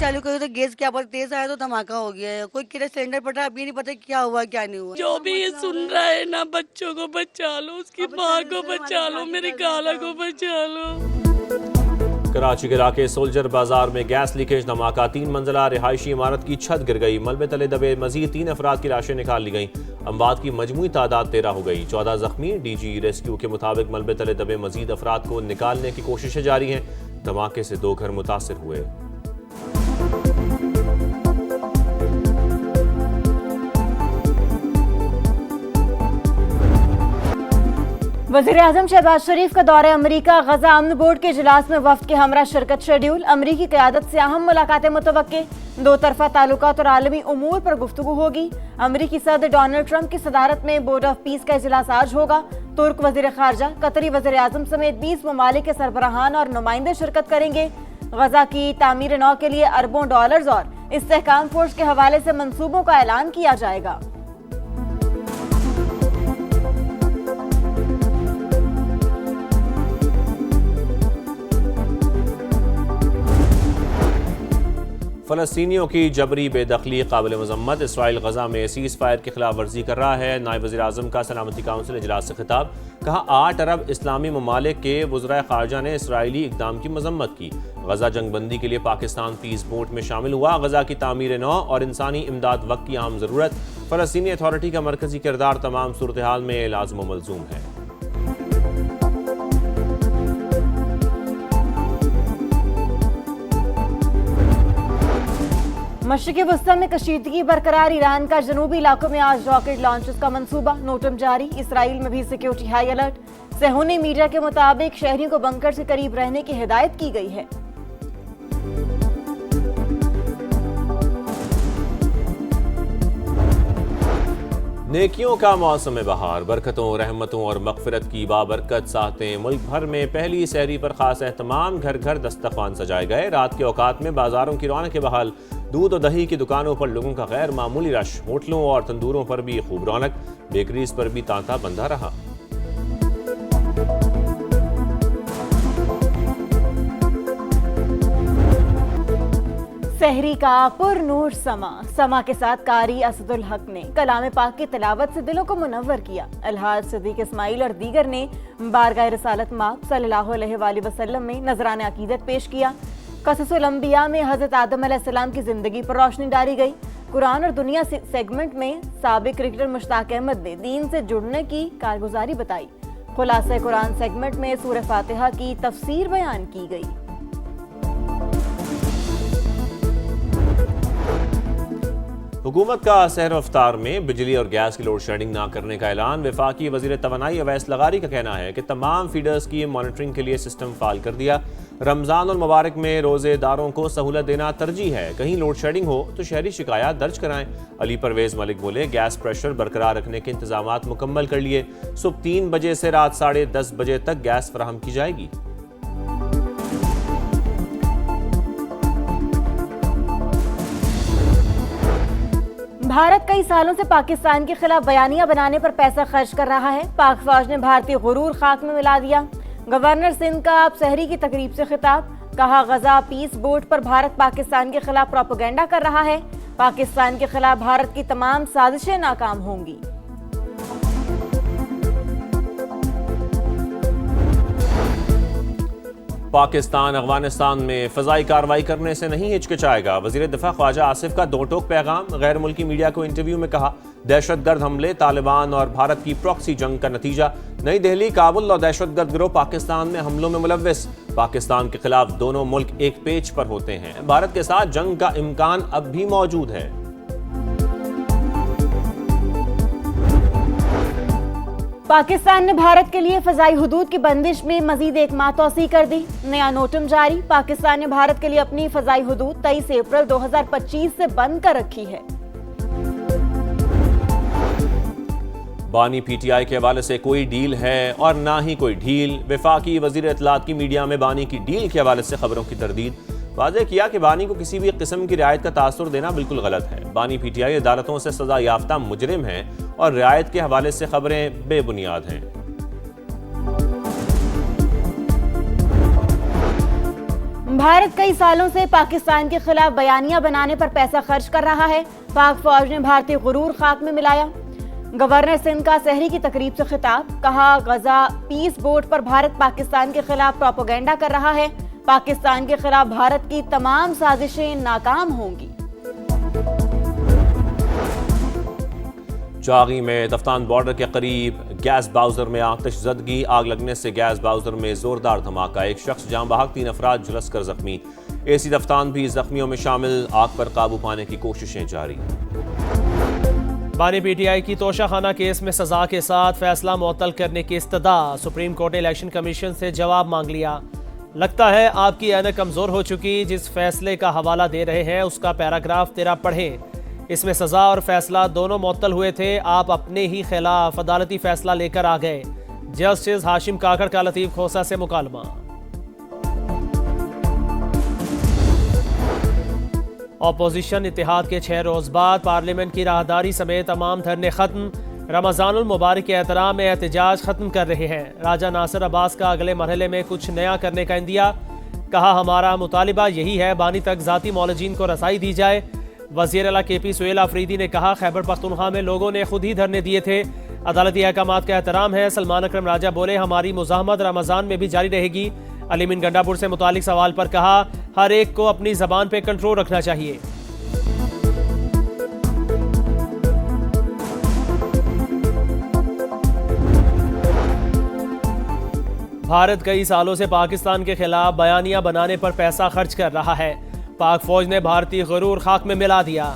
चालू करी तो गैस क्या पता तेज आया तो धमाका हो गया है। कोई किरा सिलेंडर पटा, अभी नहीं पता क्या हुआ क्या नहीं हुआ। जो भी ये सुन रहा है ना, बच्चों को बचा लो, उसकी माँ को बचा लो, मेरी गाला को बचा लो। कराची के इलाके सोल्जर बाजार में गैस लीकेज धमाका, 3 मंजिला रिहायशी इमारत की छत गिर गई, मलबे तले दबे मजीद 3 अफराद की लाशें निकाल ली गईं। अमवात की मजमूई तादाद 13 हो गई, 14 जख्मी। डीजी रेस्क्यू के मुताबिक मलबे तले दबे मजीद अफराद को निकालने की कोशिशें जारी हैं। धमाके से 2 घर मुतासिर हुए। वज़ीर-ए-आज़म शहबाज शरीफ का दौरे अमरीका, गजा अमन बोर्ड के इजलास में वफ्द के हमरा शिरकत शेड्यूल। अमरीकी क़यादत से अहम मुलाकातें मुतवक्के, 2 तरफ़ा ताल्लुकात और आलमी उमूर पर गुफ्तगू होगी। अमरीकी सदर डोनाल्ड ट्रंप की सदारत में बोर्ड ऑफ पीस का इजलास आज होगा। तुर्क वज़ीर ख़ारजा, कतरी वज़ीर-ए-आज़म समेत 20 ममालिक के सरबराहान और नुमाइंदे शिरकत करेंगे। गजा की तामीर नौ के लिए अरबों डॉलर्स और इस्तेहकाम फोर्स के हवाले से मंसूबों का ऐलान किया जाएगा। फ़लस्तीनियों की जबरी बेदखली काबिल मज़म्मत, इसराइल गजा में सीज़ फायर की खिलाफ वर्जी कर रहा है। नायब वज़ीर आज़म का सलामती काउंसिल इजलास से खिताब, कहा 8 अरब इस्लामी ममालिक के वज़राए ख़ारजा ने इसराइली इक़दाम की मज़म्मत की। गजा जंगबंदी के लिए पाकिस्तान पीस बोट में शामिल हुआ। गजा की तामीर नौ और इंसानी इमदाद वक्त की अहम ज़रूरत, फ़लस्तीनी अथॉरिटी का मरकज़ी किरदार तमाम सूरत हाल में लाज़िम व मलज़ूम है। मशरिक़ी वस्ता में कशीदगी बरकरार, ईरान का जनूबी इलाकों में आज रॉकेट लॉन्चेस का मंसूबा, नोटम जारी। इसराइल में भी सिक्योरिटी हाई अलर्ट। सेहूनी मीडिया के मुताबिक शहरियों को बंकर से करीब रहने की हिदायत की गई है। नेकियों का मौसम बहार, बरकतों, रहमतों और मगफिरत की बाबरकत सातें। मुल्क भर में पहली सहरी पर खास एहतमाम, घर घर दस्तरखान सजाए गए। रात के औकात में बाजारों की रौनक के बहाल, दूध और दही की दुकानों पर लोगों का गैर मामूली रश। होटलों और तंदूरों पर भी खूब रौनक, बेकरीज पर भी तांता बंधा रहा। सहरी का पुरनूर समा के साथ कारी असदुल हक ने कलाम पाक की तिलावत से दिलों को मुनव्वर किया। अलहाज सिद्दीक इस्माइल और दीगर ने बारगाह रसालत माब सल्लल्लाहु अलैहि वसल्लम में नजरान अकीदत पेश किया। क़ससुल अंबिया में हज़रत आदम अलैहिस्सलाम की जिंदगी पर रोशनी डाली गई। कुरान और दुनिया सेगमेंट में साबिक क्रिकेटर मुश्ताक अहमद ने दीन से जुड़ने की कारगुजारी बताई। खुलासा कुरान सेगमेंट में सूरह फातिहा की तफसीर बयान की गई। हुकूमत का सहर अफ्तार में बिजली और गैस की लोड शेडिंग ना करने का ऐलान। वफाकी वज़ीर तवानाई अवैस लगारी का कहना है कि तमाम फीडर्स की मॉनिटरिंग के लिए सिस्टम फाल कर दिया। रमज़ान और मुबारक में रोज़ेदारों को सहूलत देना तरजीह है। कहीं लोड शेडिंग हो तो शहरी शिकायत दर्ज कराएं। अली परवेज़ मलिक बोले, गैस प्रेशर बरकरार रखने के इंतजामात मुकम्मल कर लिए। सुबह 3 बजे से रात 10:30 बजे तक गैस फराहम की जाएगी। भारत कई सालों से पाकिस्तान के खिलाफ बयानियां बनाने पर पैसा खर्च कर रहा है। पाक फौज ने भारतीय गुरूर खाक में मिला दिया। गवर्नर सिंध का अब सहरी की तकरीब से खिताब, कहा गजा पीस बोर्ड पर भारत पाकिस्तान के खिलाफ प्रोपेगेंडा कर रहा है। पाकिस्तान के खिलाफ भारत की तमाम साजिशें नाकाम होंगी। पाकिस्तान अफगानिस्तान में फ़ज़ाई कार्रवाई करने से नहीं हिचकिचाएगा। वज़ीर दिफा ख्वाजा आसिफ का 2 टोक पैगाम। गैर मुल्की मीडिया को इंटरव्यू में कहा, दहशतगर्द हमले तालिबान और भारत की प्रॉक्सी जंग का नतीजा। नई दिल्ली, काबुल और दहशतगर्द गिरोह पाकिस्तान में हमलों में मुलव्विस। पाकिस्तान के खिलाफ दोनों मुल्क एक पेज पर होते हैं। भारत के साथ जंग का इम्कान अब भी मौजूद है। पाकिस्तान ने भारत के लिए फ़ज़ाई हुदूद की बंदिश में मजीद 1 माह तौसी कर दी। नया नोटम जारी, पाकिस्तान ने भारत के लिए अपनी फ़ज़ाई हुदूद 23 अप्रैल 2025 से बंद कर रखी है। बानी पीटीआई के हवाले से कोई डील है और ना ही कोई ढील। वफाकी वज़ीर इत्तलात की मीडिया में बानी की डील के हवाले से खबरों की तरदीद। वाज़ेह किया कि बानी को किसी भी किस्म की रियायत का तासुर देना बिल्कुल गलत है। बानी पीटीआई अदालतों से सजा याफ्ता मुजरिम है और रियायत के हवाले से खबरें बेबुनियाद हैं। भारत कई सालों से पाकिस्तान के खिलाफ बयानियां बनाने पर पैसा खर्च कर रहा है। पाक फौज ने भारतीय गुरूर खाक में मिलाया। गवर्नर सिंध का सहरी की तकरीब से खिताब, कहा गजा पीस बोर्ड पर भारत पाकिस्तान के खिलाफ प्रोपेगेंडा कर रहा है। पाकिस्तान के खिलाफ भारत की तमाम साजिशें नाकाम होंगी। चागी में तफ्तान बॉर्डर के करीब गैस बाउजर में आतिश ज़दगी, आग लगने से गैस बाउजर में जोरदार धमाका, एक शख्स जान बहक, 3 अफराद झुलस कर जख्मी। एसी तफ्तान भी जख्मियों में शामिल, आग पर काबू पाने की कोशिशें जारी। बानी पीटीआई की तोशाखाना केस में सजा के साथ फैसला मुअत्तल करने की इस्तदा, सुप्रीम कोर्ट ने इलेक्शन कमीशन से जवाब मांग लिया। लगता है आपकी ऐनक कमजोर हो चुकी, जिस फैसले का हवाला दे रहे हैं उसका पैराग्राफ 13 पढ़ें। इसमें सजा और फैसला दोनों मुअत्तल हुए थे, आप अपने ही खिलाफ अदालती फैसला लेकर आ गए। जस्टिस हाशिम काकड़ का लतीफ खोसा से मुकालमा। अपोजिशन इत्तेहाद के 6 रोज बाद पार्लियामेंट की राहदारी समेत तमाम धरने खत्म, रमजानुल मुबारक के एहतराम में एहतजाज खत्म कर रहे हैं। राजा नासिर अब्बास का अगले मरहले में कुछ नया करने का इंदिया, कहा हमारा मुतालिबा यही है बानी तक जाती मौलजीन को रसाई दी जाए। वज़ीर आला KP सुहेल आफरीदी ने कहा खैबर पख्तूनख्वा में लोगों ने खुद ही धरने दिए थे, अदालती अहकामात का एहतराम है। सलमान अकरम राजा बोले हमारी मुज़ाहमत रमज़ान में भी जारी रहेगी। अलीमीन गंडापुर से मुतालिक सवाल पर कहा हर एक को अपनी ज़बान पे कंट्रोल रखना चाहिए। भारत कई सालों से पाकिस्तान के खिलाफ बयानियां बनाने पर पैसा खर्च कर रहा है। पाक फौज ने भारतीय गुरूर खाक में मिला दिया।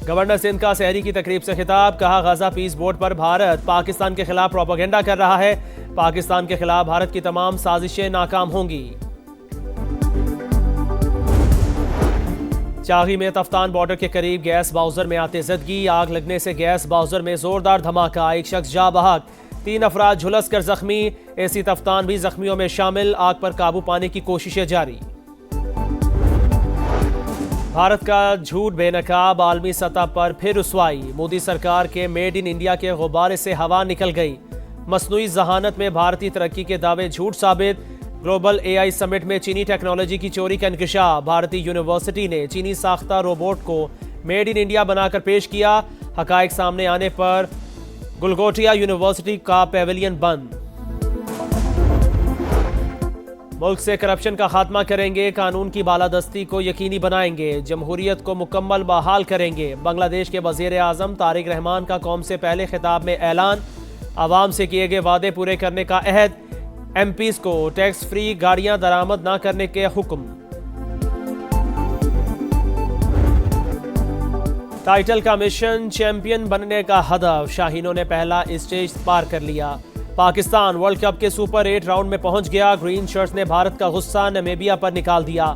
गवर्नर सिंध का सहरी की तकरीब से खिताब, कहा गजा पीस बोर्ड पर भारत पाकिस्तान के खिलाफ प्रोपेगेंडा कर रहा है। पाकिस्तान के खिलाफ भारत की तमाम साजिशें नाकाम होंगी। चागी में तफ्तान बॉर्डर के करीब गैस बाउजर में आते जदगी, आग लगने से गैस बाउजर में जोरदार धमाका, एक शख्स जा बहक, 3 अफराद झुलस कर जख्मी। एसी तफ्तान भी जख्मियों में शामिल, आग पर काबू पाने की कोशिशें जारी। भारत का झूठ बेनकाब, आलमी सतह पर फिर रुसवाई, मोदी सरकार के मेड इन इंडिया के गुब्बारे से हवा निकल गई। मसनूई जहानत में भारतीय तरक्की के दावे झूठ साबित। ग्लोबल AI समिट में चीनी टेक्नोलॉजी की चोरी का इंकशाफ, भारतीय यूनिवर्सिटी ने चीनी साख्ता रोबोट को मेड इन इंडिया बनाकर पेश किया। हकायक सामने आने पर गुलगोटिया यूनिवर्सिटी का पेविलियन बंद। मुल्क से करप्शन का खात्मा करेंगे, कानून की बालादस्ती को यकीनी बनाएंगे, जमहूरियत को मुकम्मल बहाल करेंगे। बांग्लादेश के वज़ीर आज़म तारिक रहमान का कौम से पहले खिताब में ऐलान, आवाम से किए गए वादे पूरे करने का अहद। MPs को टैक्स फ्री गाड़ियां दरामद न करने के हुक्म। टाइटल का मिशन, चैंपियन बनने का हदफ, शाहीनों ने पहला स्टेज पार कर लिया। पाकिस्तान वर्ल्ड कप के सुपर 8 राउंड में पहुंच गया। ग्रीन शर्ट्स ने भारत का गुस्सा नमीबिया पर निकाल दिया।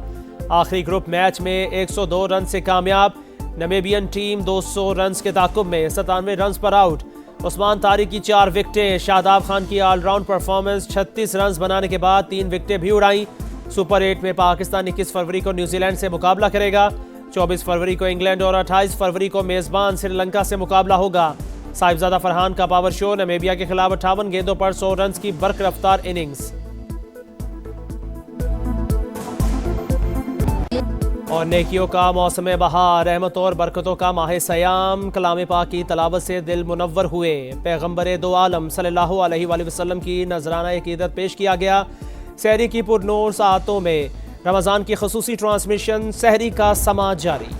आखिरी ग्रुप मैच में 102 रन से कामयाब। नमीबियन टीम 200 रन के ताकुब में 97 रन पर आउट। उस्मान तारिक की 4 विकेटें, शादाब खान की ऑलराउंड परफॉर्मेंस, 36 रन बनाने के बाद 3 विकेटें भी उड़ाई। सुपर 8 में पाकिस्तान 21 फरवरी को न्यूजीलैंड से मुकाबला करेगा। 24 फरवरी को इंग्लैंड और 28 फरवरी को मेजबान श्रीलंका से मुकाबला होगा। साहिबजादा फरहान का पावर शो, नमीबिया के खिलाफ 58 गेंदों पर 100 रन की बर्क रफ्तार इनिंग्स। और नेकियों का मौसम बहार, रहमत और बरकतों का माह सयाम, कलाम पाक की तलावत से दिल मुनव्वर हुए। पैगंबर दो आलम सल्लल्लाहु अलैहि वसल्लम की नजराना अकीदत पेश किया गया। सहरी की पुरनूर सातों में रमज़ान की खसूसी ट्रांसमिशन, सहरी का समाज जारी।